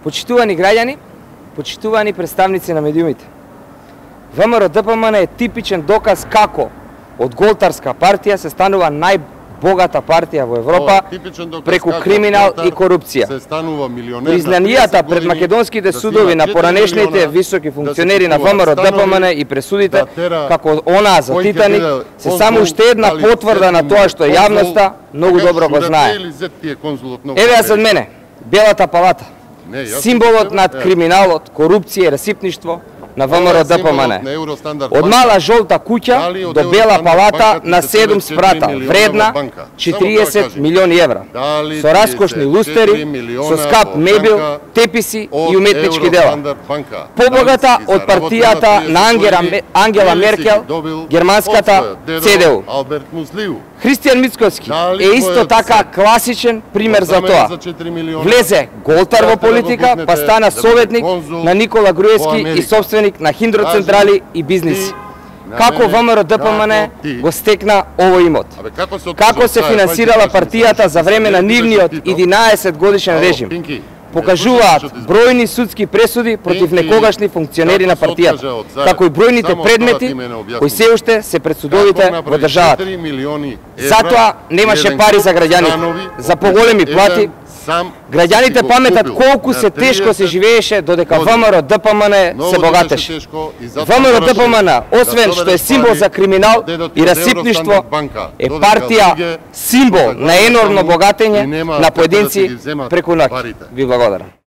Почитувани граѓани, почитувани представници на медиумите. ВМРО-ДПМН е типичен доказ како од голтарска партија се станува најбогата партија во Европа преку криминал и корупција. Признанијата пред македонските судови на поранешните високи функционери на ВМРО-ДПМН и пресудите како онаа за Титаник се само уште една потврда на тоа што јавноста многу добро го знае. Еве ја зад мене, Белата палата. Символот над криминалот, корупција и расипништво на ВМРО-ДПМН. Од мала жолта куќа до Бела палата на 7 спрата, вредна 40 милиони евра, со раскошни лустери, со скап мебел, теписи и уметнички дела. Побогата од партијата на Ангела Меркел, германската ЦДУ. Христијан Мицкоски е исто така класичен пример за тоа. Влезе голтар во политика, па стана советник на Никола Груевски и собственик на хидроцентрали и бизниси. Како ВМРО-ДПМН го стекна овој имот? Како се финансирала партијата за време на нивниот 11 годишен режим? Покажуваат бројни судски пресуди против некогашни функционери на партијата, како и бројните предмети кои се уште се пред судовите во државата. Затоа немаше пари за граѓаните, за поголеми плати. Граѓаните паметат колку се тешко се живееше додека ВМРО-ДПМН се богатеше. ВМРО-ДПМН, освен што е символ за криминал и расипништво, е партија символ на енормно богатење на поединци преку ноќ. Ви благодарам.